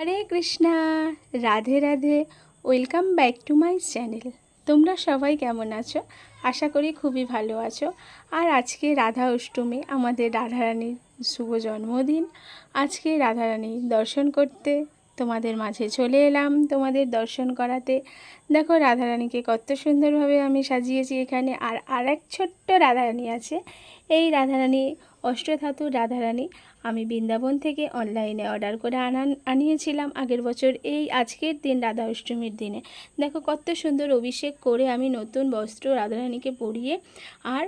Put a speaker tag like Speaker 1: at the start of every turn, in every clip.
Speaker 1: Hare Krishna, Radhe Radhe. Welcome back to my channel. তোমরা সবাই কেমন আছো? আশা করি খুবই ভালো আছো। আর আজকে রাধা অষ্টমী, আমাদের রাধারানীর শুভ জন্মদিন। আজকে রাধারানীর দর্শন করতে তোমাদের মাঝে চলে এলাম, তোমাদের দর্শন করাতে। দেখো রাধারানীকে কত সুন্দরভাবে আমি সাজিয়েছি এখানে। আর এক ছোট্ট রাধারানী আছে। এই রাধারানী অষ্টধাতুর রাধারানী আমি বৃন্দাবন থেকে অনলাইনে অর্ডার করে আনিয়েছিলাম আগের বছর এই আজকের দিন, রাধা অষ্টমীর দিনে। দেখো কত সুন্দর অভিষেক করে আমি নতুন বস্ত্র রাধারানীকে পরিয়ে আর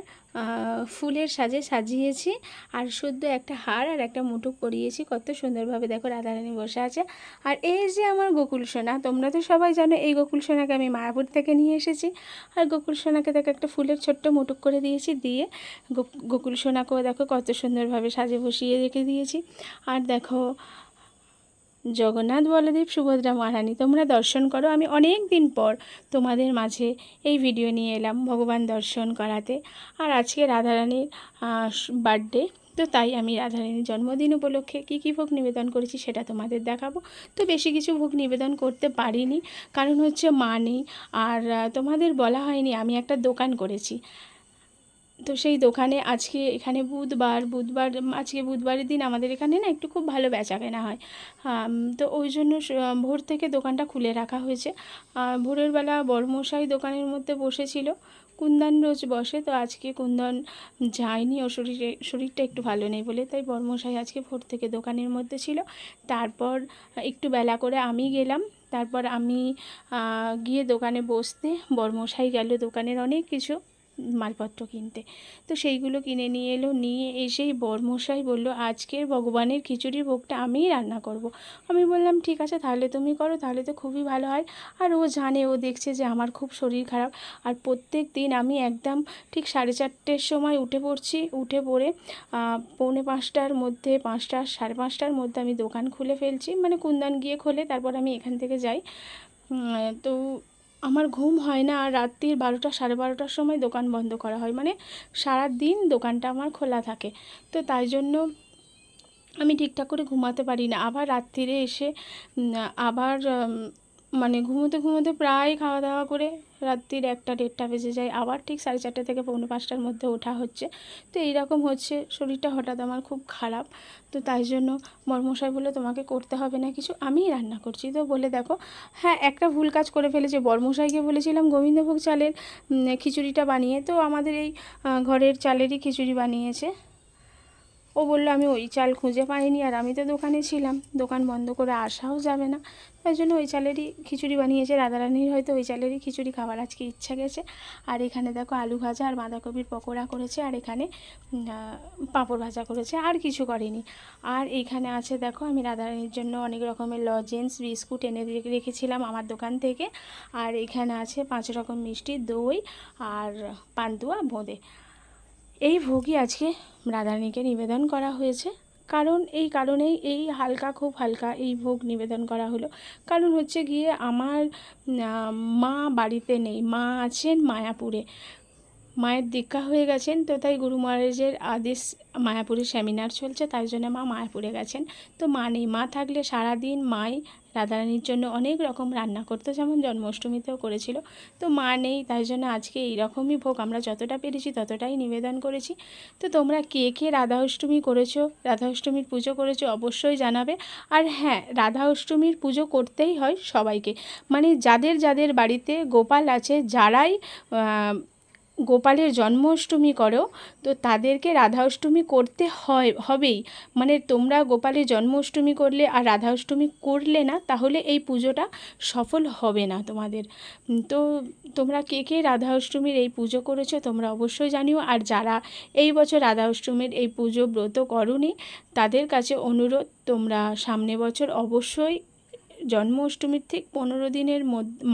Speaker 1: ফুলের সাজে সাজিয়েছি। আর শুদ্ধ একটা হার আর একটা মুটুক পরিয়েছি। কত সুন্দরভাবে দেখো রাধারানী বসে আছে। আর এই যে আমার গোকুল সোনা, তোমরা তো সবাই জানো এই গোকুল সোনাকে আমি মায়াপুর থেকে নিয়ে এসেছি। আর গোকুল সোনাকে দেখো একটা ফুলের ছোট্ট মুটুক করে দিয়েছি, দিয়ে গোকুল সোনাকেও দেখো কত সুন্দরভাবে সাজে বসিয়ে রেখে দিয়েছি। আর দেখো জগন্নাথ বলদেব সুভদ্রা মহারানী তোমরা দর্শন করো। আমি অনেক দিন পর তোমাদের মাঝে এই ভিডিও নিয়ে এলাম ভগবান দর্শন করাতে। আর আজকে রাধারানীর বার্থডে, তো তাই আমি রাধারানীর জন্মদিন উপলক্ষে কী কী ভোগ নিবেদন করেছি সেটা তোমাদের দেখাবো। তো বেশি কিছু ভোগ নিবেদন করতে পারিনি, কারণ হচ্ছে মা নেই। আর তোমাদের বলা হয়নি আমি একটা দোকান করেছি। তো সেই দোকানে আজকে এখানে বুধবার আজকে বুধবারের দিন আমাদের এখানে না একটু খুব ভালো বেচা কেনা হয়। তো ওই জন্য ভোর থেকে দোকানটা খুলে রাখা হয়েছে। ভোরের বেলা বড়মশাই দোকানের মধ্যে বসেছিল। কুন্দন রোজ বসে, তো আজকে কুন্দন যায়নি, ও শরীরটা একটু ভালো নেই বলে, তাই বড়মশাই আজকে ভোর থেকে দোকানের মধ্যে ছিল। তারপর একটু বেলা করে আমি গেলাম। তারপর আমি গিয়ে দোকানে বসতে বড়মশাই গেল দোকানের অনেক কিছু মালপত্র কিনতে। তো সেইগুলো কিনে নিয়ে এলো। নিয়ে এসেই বরমশাই বলল আজকের ভগবানের খিচুড়ির ভোগটা আমিই রান্না করব। আমি বললাম ঠিক আছে, তাহলে তুমি করো, তাহলে তো খুবই ভালো হয়। আর ও জানে, ও দেখছে যে আমার খুব শরীর খারাপ। আর প্রত্যেক দিন আমি একদম ঠিক 4:30-র সময় উঠে পড়ছি। উঠে পড়ে 4:45-টার মধ্যে, 5টা 5:30-টার মধ্যে আমি দোকান খুলে ফেলছি, মানে কুন্দন গিয়ে খোলে, তারপর আমি এখান থেকে যাই। তো আমার ঘুম হয় না। আর রাত্রির 12টা 12:30-টার সময় দোকান বন্ধ করা হয়, মানে সারা দিন দোকানটা আমার খোলা থাকে। তো তাই জন্য আমি ঠিকঠাক করে ঘুমাতে পারি না। আবার রাত্রিরে এসে আবার মানে ঘুমোতে ঘুমোতে প্রায় খাওয়া দাওয়া করে রাত্রির 1টা 1:30 বেজে যায়। আবার ঠিক 4:30 থেকে 4:45-টার মধ্যে ওঠা হচ্ছে। তো এইরকম হচ্ছে, শরীরটা হঠাৎ আমার খুব খারাপ। তো তাই জন্য বরমশাই বললো তোমাকে করতে হবে না কিছু, আমিই রান্না করছি। তো বলে দেখো, হ্যাঁ একটা ভুল কাজ করে ফেলেছে। বরমশাইকে বলেছিলাম গোবিন্দভোগ চালের খিচুড়িটা বানিয়ে, তো আমাদের এই ঘরের চালেরই খিচুড়ি বানিয়েছে। ও বললো আমি ওই চাল খুঁজে পাইনি, আর আমি তো দোকানে ছিলাম, দোকান বন্ধ করে আসাও যাবে না, তাই জন্য ওই চালেরই খিচুড়ি বানিয়েছে। রাধারানীর হয়তো ওই চালেরই খিচুড়ি খাবার আজকে ইচ্ছা গেছে। আর এখানে দেখো আলু ভাজা আর বাঁধাকপির পকোড়া করেছে, আর এখানে পাঁপড় ভাজা করেছে, আর কিছু করেনি। আর এইখানে আছে দেখো, আমি রাধারানীর জন্য অনেক রকমের লজেন্স বিস্কুট এনে রেখেছিলাম আমার দোকান থেকে। আর এখানে আছে 5 রকম মিষ্টি, দই আর পান্তুয়া বোঁদে। এই ভোগই আজকে রাধারানীকে নিবেদন করা হয়েছে। কারণ এই কারণেই এই হালকা, খুব হালকা এই ভোগ নিবেদন করা হলো। কারণ হচ্ছে গিয়ে আমার মা বাড়িতে নেই, মা আছেন মায়াপুরে, মায়ের দীক্ষা হয়ে গেছেন। তো তাই গুরু মহারাজের আদেশ, মায়াপুরে সেমিনার চলছে, তাই জন্য মা মায়াপুরে গেছেন। তো মা নেই, মা থাকলে সারাদিন মাই রাধারানীর জন্য অনেক রকম রান্না করতো, যেমন জন্মাষ্টমীতেও করেছিল। তো মা নেই, তাই জন্য আজকে এইরকমই ভোগ আমরা যতটা পেরেছি ততটাই নিবেদন করেছি। তো তোমরা কে কে রাধা অষ্টমী করেছো, রাধা অষ্টমীর পুজো করেছো অবশ্যই জানাবে। আর হ্যাঁ, রাধা অষ্টমীর পুজো করতেই হয় সবাইকে, মানে যাদের যাদের বাড়িতে গোপাল আছে, যারাই গোপালের জন্মাষ্টমী করো, তো তাদেরকে রাধা অষ্টমী করতে হবেই। মানে তোমরা গোপালের জন্মাষ্টমী করলে আর রাধা অষ্টমী করলে না, তাহলে এই পুজোটা সফল হবে না তোমাদের। তো তোমরা কে কে রাধা অষ্টমীর এই পুজো করেছো তোমরা অবশ্যই জানিও। আর যারা এই বছর রাধা অষ্টমীর এই পুজো ব্রত করোনি, তাদের কাছে অনুরোধ, তোমরা সামনে বছর অবশ্যই জন্মাষ্টমীর ঠিক 15 দিনের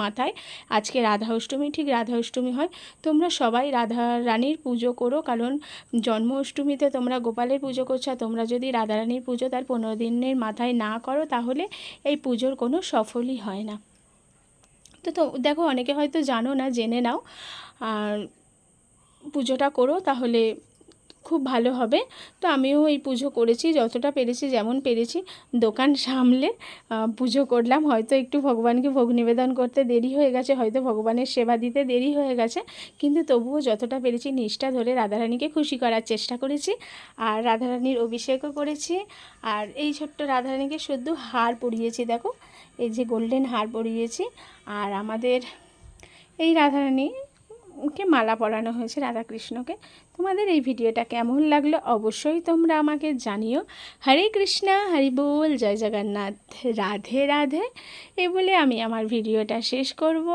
Speaker 1: মাথায় আজকে রাধা অষ্টমী, ঠিক রাধা অষ্টমী হয়, তোমরা সবাই রাধা রানীর পুজো করো। কারণ জন্মাষ্টমীতে তোমরা গোপালের পুজো করছো, আর তোমরা যদি রাধা রানীর পুজো তার 15 দিনের মাথায় না করো, তাহলে এই পুজোর কোনো সফলই হয় না। তো দেখো অনেকে হয়তো জানো না, জেনে নাও আর পুজোটা করো, তাহলে খুব ভালো হবে। তো আমিও এই পুজো করেছি, যতটা পেরেছি যেমন পেরেছি দোকান সামলে পুজো করলাম। হয়তো একটু ভগবানকে ভোগ নিবেদন করতে দেরি হয়ে গেছে, হয়তো ভগবানের সেবা দিতে দেরি হয়ে গেছে, কিন্তু তবুও যতটা পেরেছি নিষ্ঠা ধরে রাধারানীকে খুশি করার চেষ্টা করেছি। আর রাধারানীর অভিষেকও করেছি। আর এই ছোট্ট রাধারানীকে শুদ্ধ হার পরিয়েছি, দেখো এই যে গোল্ডেন হার পরিয়েছি। আর আমাদের এই রাধারানীকে মালা পরানো হয়েছে, রাধাকৃষ্ণকে। তোমাদের এই ভিডিওটা কেমন লাগলো অবশ্যই তোমরা আমাকে জানিও। হরে কৃষ্ণা, হরি বল, জয় জগন্নাথ, রাধে রাধে। এই বলে আমি আমার ভিডিওটা শেষ করব।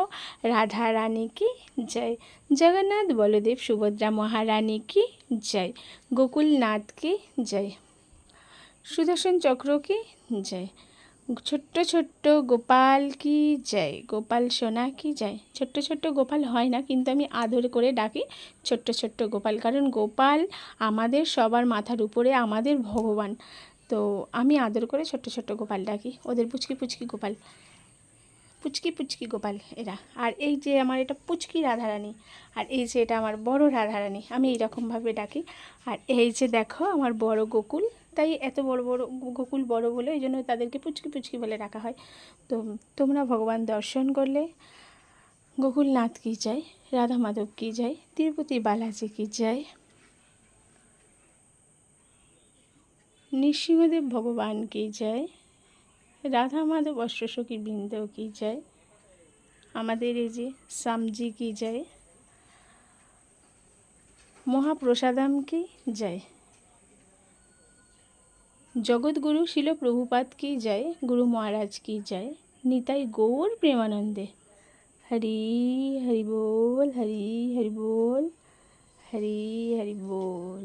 Speaker 1: রাধা রানী কি জয়, জগন্নাথ বলদেব সুভদ্রা মহারানী কি জয়, গোকুলনাথ কি জয়, সুদর্শন চক্র কি জয়, ছোট্ট ছোট্ট গোপাল কি জয়, গোপাল সোনা কি জয়। ছোট্ট ছোট্ট গোপাল হয় না, কিন্তু আমি আদর করে ডাকি ছোট্ট ছোট্ট গোপাল, কারণ গোপাল আমাদের সবার মাথার উপরে আমাদের ভগবান। তো আমি আদর করে ছোট্ট ছোট্ট গোপাল ডাকি, ওদের পুচকি পুচকি গোপাল, পুচকি পুচকি গোপাল এরা। আর এই যে আমার এটা পুচকি রাধারানী, আর এই যে এটা আমার বড় রাধারানী, আমি এইরকমভাবে ডাকি। আর এই যে দেখো আমার বড় গোকুল, তাই এত বড় বড় গোকুল বড় বলে এই জন্য তাদেরকে পুচকি পুচকি বলে রাখা হয়। তো তোমরা ভগবান দর্শন করলে গোকুলনাথ কি জয়, রাধা মাধব কি জয়, তিরুপতি বালাজি কি জয়, নৃসিংহদেব ভগবান কি জয়, রাধা মাধব অষ্টসখী বৃন্দ কি জয়, আমাদের এই যে শ্যামজি কি জয়, মহাপ্রসাদাম কি জয়, জগৎগুরু শিল প্রভুপাদ কি জয়, গুরু মহারাজ কি জয়, নিতাই গৌর প্রেমানন্দে। হরি হরি বল, হরি হরি বল, হরি হরি বল।